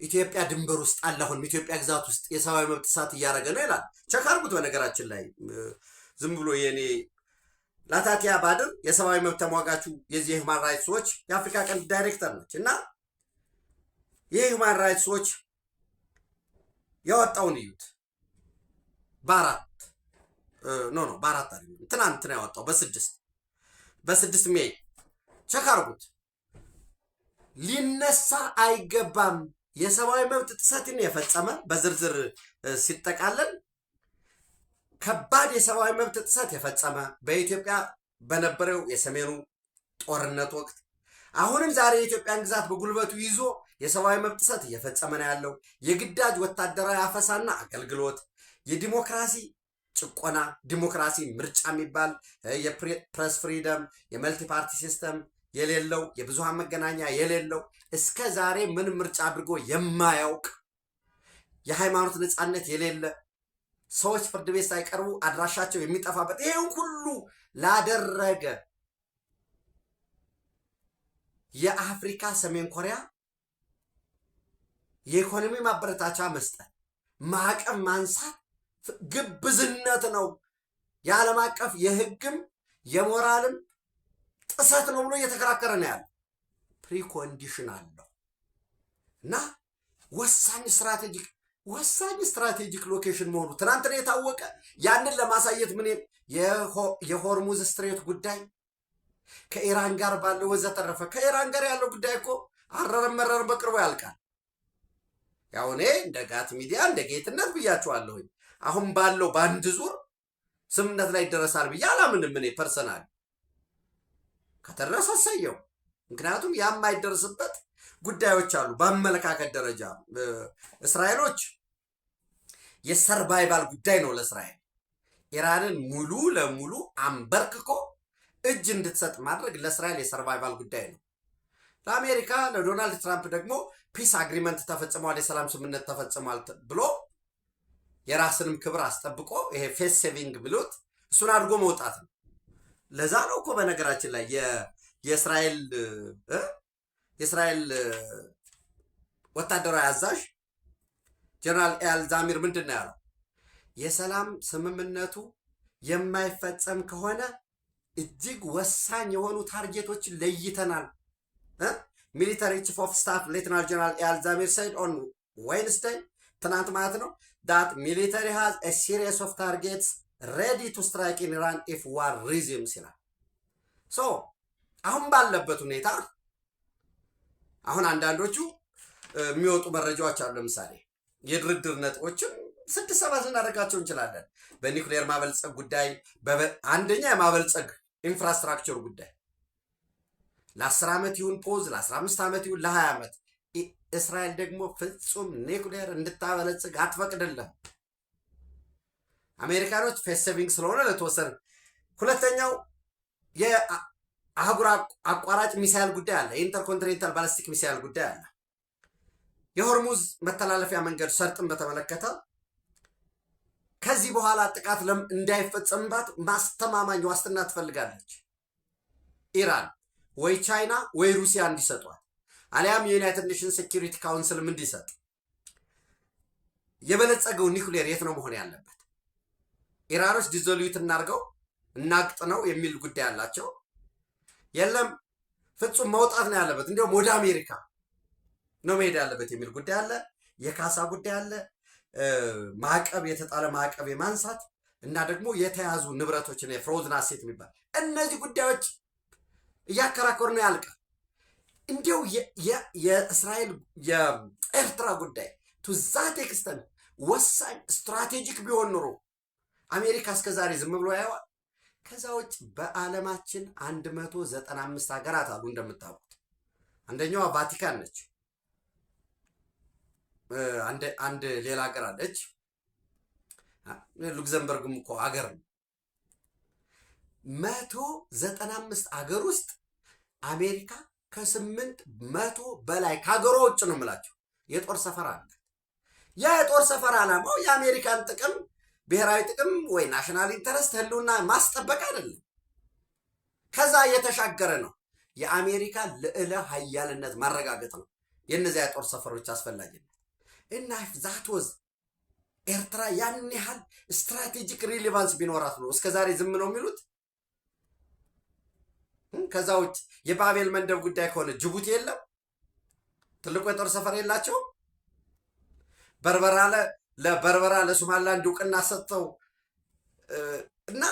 ኢትዮጵያ ድንበር ውስጥ አለ፣ አሁን ኢትዮጵያ ግዛት ውስጥ የሰብአዊ መብት ጥሰት እያደረገ ነው ይላል። ቸክ አድርጉት። በነገራችን ላይ ዝም ብሎ የኔ ላታቲያ ባድር የሰብአዊ መብት ተሟጋቹ የዚህ ሂውማን ራይትስ ዎች የአፍሪካ ቀንድ ዳይሬክተር ነች እና ይህ ሂውማን ራይትስ ዎች ያወጣውን እዩት። በአራት አይደለም ትናንት ነው ያወጣው፣ በስድስት ሜይ ቸክ አድርጉት። ሊነሳ አይገባም የሰብአዊ መብት ጥሰትን የፈጸመ በዝርዝር ሲጠቃለል ከባድ የሰብአዊ መብት ጥሰት የፈጸመ በኢትዮጵያ በነበረው የሰሜኑ ጦርነት ወቅት አሁንም ዛሬ የኢትዮጵያን ግዛት በጉልበቱ ይዞ የሰብአዊ መብት ጥሰት እየፈጸመ ነው ያለው። የግዳጅ ወታደራዊ አፈሳና አገልግሎት፣ የዲሞክራሲ ጭቆና፣ ዲሞክራሲ ምርጫ የሚባል የፕሬስ ፍሪደም፣ የመልቲ ፓርቲ ሲስተም የሌለው፣ የብዙሃን መገናኛ የሌለው፣ እስከ ዛሬ ምን ምርጫ አድርጎ የማያውቅ፣ የሃይማኖት ነፃነት የሌለ፣ ሰዎች ፍርድ ቤት ሳይቀርቡ አድራሻቸው የሚጠፋበት ይሄን ሁሉ ላደረገ የአፍሪካ ሰሜን ኮሪያ የኢኮኖሚ ማበረታቻ መስጠት፣ ማዕቀብ ማንሳት ግብዝነት ነው። የዓለም አቀፍ የህግም የሞራልም ጥሰት ነው ብሎ እየተከራከረ ነው ያለ። ፕሪኮንዲሽን አለው እና ወሳኝ ስትራቴጂክ ሎኬሽን መሆኑ ትናንት ነው የታወቀ። ያንን ለማሳየት ምን የሆርሙዝ ስትሬት ጉዳይ ከኢራን ጋር ባለው ወዘተረፈ ከኢራን ጋር ያለው ጉዳይ እኮ አረረም በቅርቡ ያልቃል። ያው እኔ እንደ ጋት ሚዲያ እንደ ጌትነት ብያቸዋለሁኝ። አሁን ባለው በአንድ ዙር ስምምነት ላይ ይደረሳል ብዬ አላምንም። እኔ ፐርሰናል ከተደረሰ ሰየው፣ ምክንያቱም የማይደርስበት ጉዳዮች አሉ። በአመለካከት ደረጃ እስራኤሎች የሰርቫይቫል ጉዳይ ነው ለእስራኤል ኢራንን ሙሉ ለሙሉ አንበርክኮ እጅ እንድትሰጥ ማድረግ ለእስራኤል የሰርቫይቫል ጉዳይ ነው። ለአሜሪካ ለዶናልድ ትራምፕ ደግሞ ፒስ አግሪመንት ተፈጽሟል፣ የሰላም ስምምነት ተፈጽሟል ብሎ የራስንም ክብር አስጠብቆ ይሄ ፌስ ሴቪንግ ብሎት እሱን አድርጎ መውጣት ነው። ለዛ ነው እኮ በነገራችን ላይ የእስራኤል ወታደራዊ አዛዥ ጀነራል ኤያል ዛሚር ምንድን ነው ያለው? የሰላም ስምምነቱ የማይፈጸም ከሆነ እጅግ ወሳኝ የሆኑ ታርጌቶችን ለይተናል። ሚሊታሪ ቺፍ ኦፍ ስታፍ ሌተናል ጀነራል ኤያል ዛሚር said on Wednesday ትናንት ማለት ነው that military has a series of targets ready to strike in Iran if war resumes ይላል። አሁን ባለበት ሁኔታ አሁን አንዳንዶቹ የሚወጡ መረጃዎች አሉ። ለምሳሌ የድርድር ነጥቦችን 6-7 ልናደርጋቸው እንችላለን። በኒውክሌር ማበልጸግ ጉዳይ፣ አንደኛ የማበልጸግ ኢንፍራስትራክቸር ጉዳይ ለ10 ዓመት ይሁን ፖዝ ለ15 ዓመት ይሁን ለ20 ዓመት እስራኤል ደግሞ ፍጹም ኒውክሌር እንድታበለጽግ አትፈቅድልም። አሜሪካኖች ፌስ ሴቪንግ ስለሆነ ለተወሰነ። ሁለተኛው የአህጉር አቋራጭ ሚሳይል ጉዳይ አለ። የኢንተርኮንቲኔንታል ባላስቲክ ሚሳይል ጉዳይ አለ። የሆርሙዝ መተላለፊያ መንገድ ሰርጥን በተመለከተ ከዚህ በኋላ ጥቃት እንዳይፈጸምባት ማስተማማኝ ዋስትና ትፈልጋለች ኢራን። ወይ ቻይና ወይ ሩሲያ እንዲሰጧት አሊያም የዩናይትድ ኔሽንስ ሴኪሪቲ ካውንስልም እንዲሰጥ። የበለጸገው ኒውክሌር የት ነው መሆን ያለበት? ኢራኖች ዲዞሉት እናርገው እናቅጥ ነው የሚል ጉዳይ አላቸው። የለም ፍጹም መውጣት ነው ያለበት፣ እንዲያውም ወደ አሜሪካ ነው መሄድ ያለበት የሚል ጉዳይ አለ። የካሳ ጉዳይ አለ። ማዕቀብ የተጣለ ማዕቀብ የማንሳት እና ደግሞ የተያዙ ንብረቶችን የፍሮዝን አሴት የሚባል እነዚህ ጉዳዮች እያከራከሩ ነው ያልቃል። እንዲያው የእስራኤል የኤርትራ ጉዳይ ቱዛት ኤክስተንት ወሳኝ ስትራቴጂክ ቢሆን ኑሮ አሜሪካ እስከዛሬ ዝም ብሎ ያየዋል። ከዛ ውጭ በዓለማችን 195 ሀገራት አሉ እንደምታውቁት። አንደኛዋ ቫቲካን ነች። አንድ ሌላ ሀገር አለች። ሉክዘምበርግም እኮ ሀገር ነው። 195 ሀገር ውስጥ አሜሪካ ከ800 በላይ ከሀገሯ ውጭ ነው የምላቸው የጦር ሰፈር አለ። ያ የጦር ሰፈር ዓላማው የአሜሪካን ጥቅም ብሔራዊ ጥቅም ወይ ናሽናል ኢንተረስት ህልውና ማስጠበቅ አይደለም። ከዛ የተሻገረ ነው። የአሜሪካ ልዕለ ሀያልነት ማረጋገጥ ነው የነዚያ የጦር ሰፈሮች አስፈላጊነት። እና ዛት ወዝ ኤርትራ ያን ያህል ስትራቴጂክ ሪሌቫንስ ቢኖራት ነው እስከዛሬ ዝም ነው የሚሉት። ከዛ ውጭ የባቤል መንደብ ጉዳይ ከሆነ ጅቡቲ የለም፣ ትልቁ የጦር ሰፈር የላቸውም። በርበራ ለሶማሊላንድ እውቅና ሰጥተው እና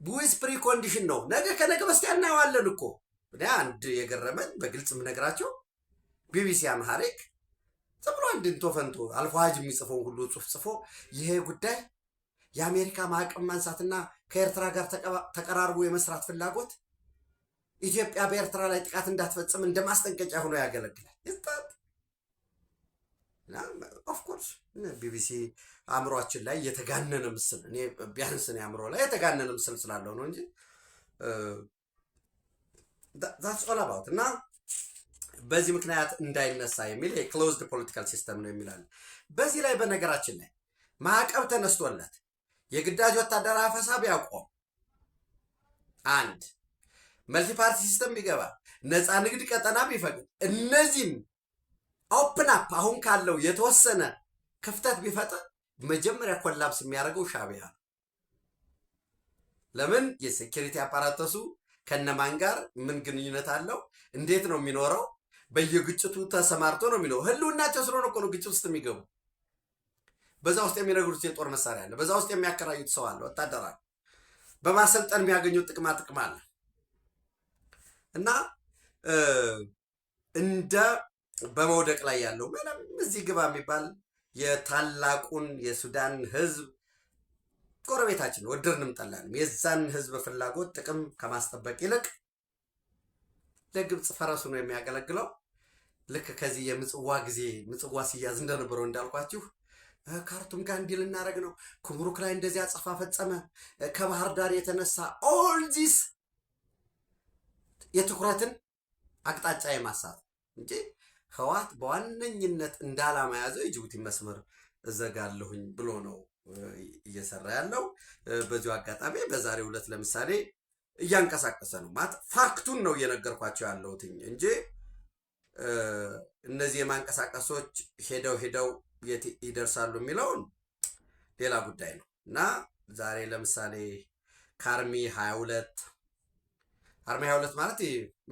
ዊዝ ፕሪ ኮንዲሽን ነው። ነገ ከነገ በስቲያ እናየዋለን እኮ። አንድ የገረመን በግልጽ የምነግራቸው ቢቢሲ አምሃሪክ ዝም ብሎ አንድ እንቶ ፈንቶ አልፋጅ የሚጽፈውን ሁሉ ጽሁፍ ጽፎ ይሄ ጉዳይ የአሜሪካ ማዕቀብ ማንሳትና ከኤርትራ ጋር ተቀራርቦ የመስራት ፍላጎት ኢትዮጵያ በኤርትራ ላይ ጥቃት እንዳትፈጽም እንደ ማስጠንቀቂያ ሆኖ ያገለግላል። ኦፍኮርስ ቢቢሲ አእምሯችን ላይ የተጋነነ ምስል እኔ ቢያንስ እኔ አእምሮ ላይ የተጋነነ ምስል ስላለው ነው እንጂ that's all about እና በዚህ ምክንያት እንዳይነሳ የሚል የክሎዝድ ፖለቲካል ሲስተም ነው የሚላል። በዚህ ላይ በነገራችን ላይ ማዕቀብ ተነስቶለት የግዳጅ ወታደራዊ አፈሳ ቢያቆም፣ አንድ መልቲ ፓርቲ ሲስተም ቢገባ፣ ነፃ ንግድ ቀጠና ቢፈቅድ፣ እነዚህም ኦፕን አፕ አሁን ካለው የተወሰነ ክፍተት ቢፈጥር መጀመሪያ ኮላፕስ የሚያደርገው ሻዕቢያ ነው። ለምን? የሴኪሪቲ አፓራተሱ ከነማን ጋር ምን ግንኙነት አለው? እንዴት ነው የሚኖረው? በየግጭቱ ተሰማርቶ ነው የሚኖረው። ህልውናቸው ስለሆነ እኮ ነው ግጭት ውስጥ የሚገቡ። በዛ ውስጥ የሚነግሩት የጦር መሳሪያ አለ። በዛ ውስጥ የሚያከራዩት ሰው አለ፣ ወታደር አለ። በማሰልጠን የሚያገኙት ጥቅም አለ እና እንደ በመውደቅ ላይ ያለው ምንም እዚህ ግባ የሚባል የታላቁን የሱዳን ህዝብ ጎረቤታችን ወደድንም ጠላንም የዛን ህዝብ ፍላጎት ጥቅም ከማስጠበቅ ይልቅ ለግብፅ ፈረሱ ነው የሚያገለግለው። ልክ ከዚህ የምጽዋ ጊዜ ምጽዋ ሲያዝ እንደነበረው እንዳልኳችሁ ካርቱም ጋር እንዲል እናደርግ ነው፣ ኩምሩክ ላይ እንደዚህ አጸፋ ፈጸመ፣ ከባህር ዳር የተነሳ ኦል ዚስ የትኩረትን አቅጣጫ የማሳት እንጂ ህወሓት በዋነኝነት እንዳላማ ያዘው የጅቡቲ መስመር እዘጋለሁኝ ብሎ ነው እየሰራ ያለው። በዚሁ አጋጣሚ በዛሬው ዕለት ለምሳሌ እያንቀሳቀሰ ነው ማለት ፋክቱን ነው እየነገርኳቸው ያለሁት እንጂ እነዚህ የማንቀሳቀሶች ሄደው የት ይደርሳሉ የሚለውን ሌላ ጉዳይ ነው። እና ዛሬ ለምሳሌ ከአርሚ 22 ማለት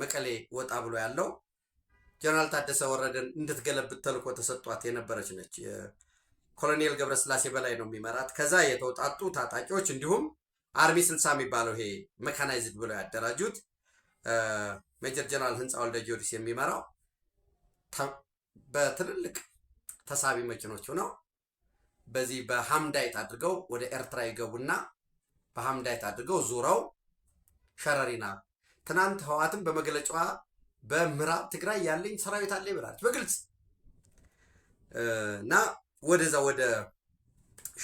መቀሌ ወጣ ብሎ ያለው ጀነራል ታደሰ ወረደን እንድትገለብጥ ተልኮ ተሰጧት የነበረች ነች። ኮሎኔል ገብረስላሴ በላይ ነው የሚመራት። ከዛ የተውጣጡ ታጣቂዎች እንዲሁም አርሚ 60 የሚባለው ይሄ ሜካናይዝድ ብለው ያደራጁት ሜጀር ጀነራል ህንፃ ወልደ ጊዮርጊስ የሚመራው በትልልቅ ተሳቢ መኪኖች ሆነው በዚህ በሐምዳይት አድርገው ወደ ኤርትራ ይገቡና በሐምዳይት አድርገው ዙረው ሸረሪና ትናንት ህወሓትም በመግለጫዋ በምዕራብ ትግራይ ያለኝ ሰራዊት አለ ይብራለች በግልጽ እና ወደዛ ወደ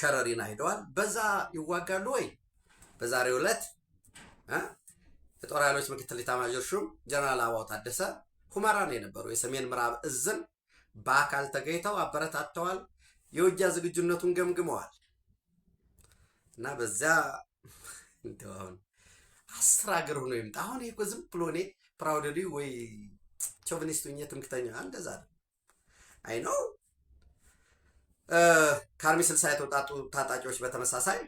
ሸረሪና ሄደዋል። በዛ ይዋጋሉ ወይ? በዛሬው ዕለት የጦር ኃይሎች ምክትል ኤታማዦር ሹም ጀነራል አበባው ታደሰ ሁመራ ነው የነበሩ። የሰሜን ምዕራብ እዝን በአካል ተገኝተው አበረታተዋል። የውጊያ ዝግጁነቱን ገምግመዋል። እና በዛ እንደው አሁን 10 ሀገር ሆኖ ይምጣ። አሁን ይሄ እኮ ዝም ብሎ እኔ ፕራውድሊ ወይ ቾቪኒስቱኝ ትምክተኛ እንደዛ ነው። አይ ነው ከአርሚ 60 የተውጣጡ ታጣቂዎች በተመሳሳይ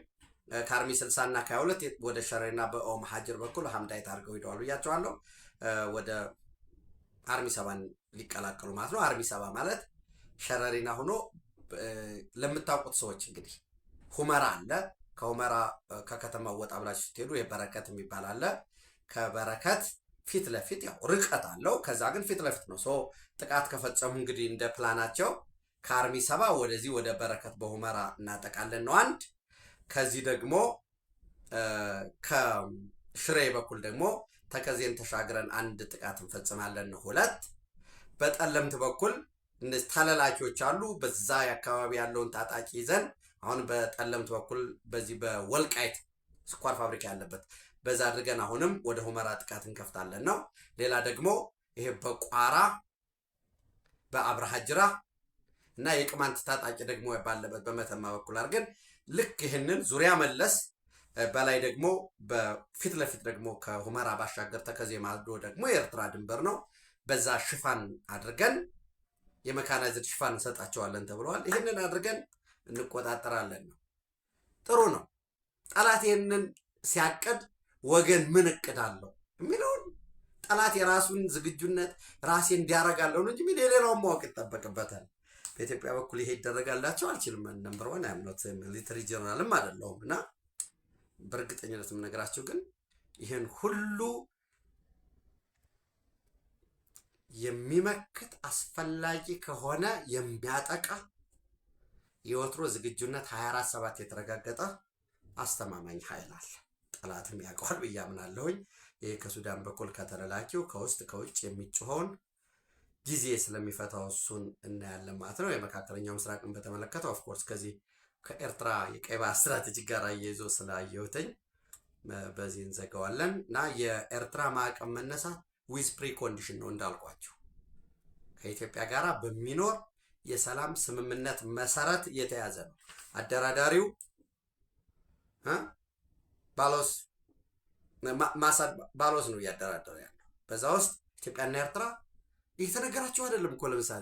ከአርሚ 60 እና ከ22 ወደ ሸረሪና በኦም ሀጅር በኩል ሀምዳይት አድርገው ሄደዋል ብያቸዋለሁ። ወደ አርሚ 70 ሊቀላቀሉ ማለት ነው። አርሚ 70 ማለት ሸረሪና ሆኖ ለምታውቁት ሰዎች እንግዲህ ሁመራ አለ። ከሁመራ ከከተማው ወጣ ብላችሁ ስትሄዱ የበረከት የሚባል አለ። ከበረከት ፊት ለፊት ያው ርቀት አለው። ከዛ ግን ፊት ለፊት ነው። ጥቃት ከፈጸሙ እንግዲህ እንደ ፕላናቸው ከአርሚ 70 ወደዚህ ወደ በረከት በሁመራ እናጠቃለን ነው አንድ። ከዚህ ደግሞ ከሽሬ በኩል ደግሞ ተከዜን ተሻግረን አንድ ጥቃት እንፈጽማለን ነው ሁለት። በጠለምት በኩል እነዚህ ተለላኪዎች አሉ። በዛ አካባቢ ያለውን ታጣቂ ይዘን አሁን በጠለምት በኩል በዚህ በወልቃይት ስኳር ፋብሪካ ያለበት በዛ አድርገን አሁንም ወደ ሁመራ ጥቃት እንከፍታለን ነው። ሌላ ደግሞ ይሄ በቋራ በአብርሃ ጅራ እና የቅማንት ታጣቂ ደግሞ ባለበት በመተማ በኩል አድርገን ልክ ይህንን ዙሪያ መለስ በላይ ደግሞ በፊት ለፊት ደግሞ ከሁመራ ባሻገር ተከዜ ማዶ ደግሞ የኤርትራ ድንበር ነው። በዛ ሽፋን አድርገን የመካናይዝድ ሽፋን እንሰጣቸዋለን ተብለዋል። ይህንን አድርገን እንቆጣጠራለን ነው። ጥሩ ነው። ጠላት ይህንን ሲያቅድ ወገን ምን እቅድ አለው የሚለውን ጠላት የራሱን ዝግጁነት ራሴ እንዲያረጋለሁ ነው እንጂ የሌላውን ማወቅ ይጠበቅበታል። በኢትዮጵያ በኩል ይሄ ይደረጋላቸው አልችልም። ነምበር 1 አምኖት ሚሊተሪ ጀነራልም አይደለሁም እና በእርግጠኝነት የምነግራቸው ግን ይህን ሁሉ የሚመክት አስፈላጊ ከሆነ የሚያጠቃ የወትሮ ዝግጁነት 24/7 የተረጋገጠ አስተማማኝ ኃይል አለ። ጠላትም ያውቀዋል ብዬ አምናለሁኝ። ይሄ ከሱዳን በኩል ከተለላኪው ከውስጥ ከውጭ የሚጮኸውን ጊዜ ስለሚፈታው እሱን እናያለን ማለት ነው። የመካከለኛው ምስራቅን በተመለከተ ኦፍኮርስ ከዚህ ከኤርትራ የቀይ ባህር ስትራቴጂ ጋር አያይዞ ስላየሁትኝ በዚህ እንዘጋዋለን እና የኤርትራ ማዕቀብ መነሳት ዊዝ ፕሪ ኮንዲሽን ነው እንዳልኳቸው ከኢትዮጵያ ጋር በሚኖር የሰላም ስምምነት መሰረት የተያዘ ነው። አደራዳሪው ባሎስ ነው እያደራደረ ያለው። በዛ ውስጥ ኢትዮጵያና ኤርትራ እየተነገራቸው አይደለም እኮ። ለምሳሌ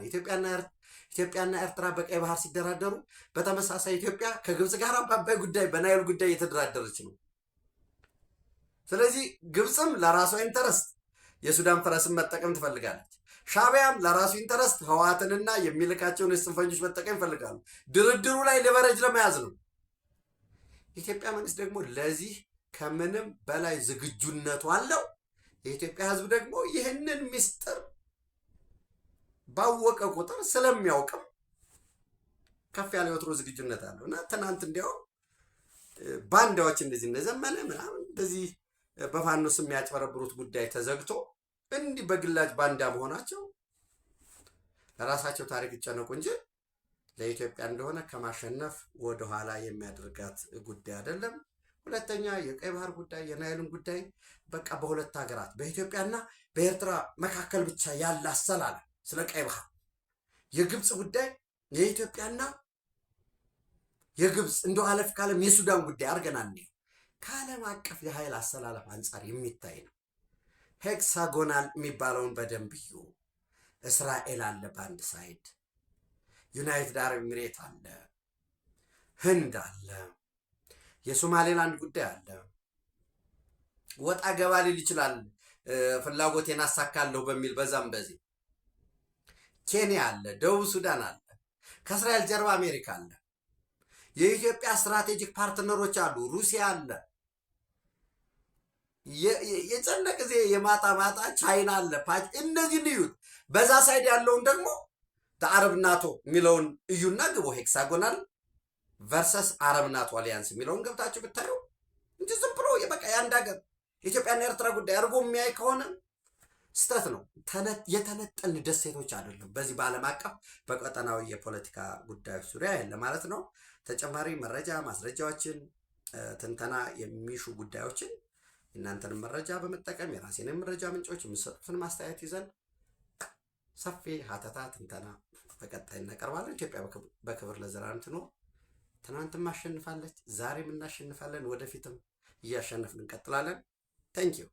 ኢትዮጵያና ኤርትራ በቀይ ባህር ሲደራደሩ በተመሳሳይ ኢትዮጵያ ከግብፅ ጋር በአባይ ጉዳይ በናይል ጉዳይ እየተደራደረች ነው። ስለዚህ ግብፅም ለራሷ ኢንተረስት የሱዳን ፈረስን መጠቀም ትፈልጋለች። ሻዕቢያም ለራሱ ኢንተረስት ህወሓትንና የሚልካቸውን ጽንፈኞች መጠቀም ይፈልጋሉ። ድርድሩ ላይ ሊቨሬጅ ለመያዝ ነው። የኢትዮጵያ መንግስት ደግሞ ለዚህ ከምንም በላይ ዝግጁነቱ አለው። የኢትዮጵያ ህዝብ ደግሞ ይህንን ምስጢር ባወቀ ቁጥር ስለሚያውቅም ከፍ ያለ ወትሮ ዝግጁነት አለው እና ትናንት እንዲያውም ባንዳዎች እንደዚህ እንደዘመነ ምናምን እንደዚህ በፋኖ ስም የሚያጭበረብሩት ጉዳይ ተዘግቶ እንዲህ በግላጭ ባንዳ መሆናቸው ለራሳቸው ታሪክ ይጨነቁ እንጂ ለኢትዮጵያ እንደሆነ ከማሸነፍ ወደኋላ የሚያደርጋት ጉዳይ አይደለም። ሁለተኛ የቀይ ባህር ጉዳይ የናይልን ጉዳይ በቃ በሁለት ሀገራት በኢትዮጵያና በኤርትራ መካከል ብቻ ያለ አሰላለም ስለ ቀይ ባህር የግብፅ ጉዳይ የኢትዮጵያና የግብፅ እንደው አለፍ ካለም የሱዳን ጉዳይ አድርገናል። ከዓለም አቀፍ የኃይል አሰላለፍ አንጻር የሚታይ ነው። ሄክሳጎናል የሚባለውን በደንብ እዩ። እስራኤል አለ በአንድ ሳይድ፣ ዩናይትድ አረብ ኤሚሬት አለ፣ ህንድ አለ፣ የሶማሌላንድ ጉዳይ አለ። ወጣ ገባ ሊል ይችላል ፍላጎቴን አሳካለሁ በሚል በዛም በዚህ ኬንያ አለ፣ ደቡብ ሱዳን አለ፣ ከእስራኤል ጀርባ አሜሪካ አለ። የኢትዮጵያ ስትራቴጂክ ፓርትነሮች አሉ፣ ሩሲያ አለ። የጨነቀ ጊዜ የማታ ማታ ቻይና አለ። እነዚህ ልዩት በዛ ሳይድ ያለውን ደግሞ አረብ ናቶ የሚለውን እዩና ግቦ ሄክሳጎናል ቨርሰስ አረብ ናቶ አሊያንስ የሚለውን ገብታችሁ ብታዩ እንጂ ዝም ብሎ በቃ የአንድ ሀገር የኢትዮጵያና የኤርትራ ጉዳይ አድርጎ የሚያይ ከሆነ ስተት ነው። የተነጠልን ደሴቶች አይደለም። በዚህ በዓለም አቀፍ በቀጠናዊ የፖለቲካ ጉዳዮች ዙሪያ ያለ ማለት ነው። ተጨማሪ መረጃ ማስረጃዎችን ትንተና የሚሹ ጉዳዮችን እናንተንም መረጃ በመጠቀም የራሴንም መረጃ ምንጮች የሚሰጡትን ማስተያየት ይዘን ሰፊ ሀተታ ትንተና በቀጣይ እናቀርባለን። ኢትዮጵያ በክብር ለዘላለም ትኖር። ትናንትም አሸንፋለች፣ ዛሬም እናሸንፋለን፣ ወደፊትም እያሸነፍን እንቀጥላለን። ታንኪዩ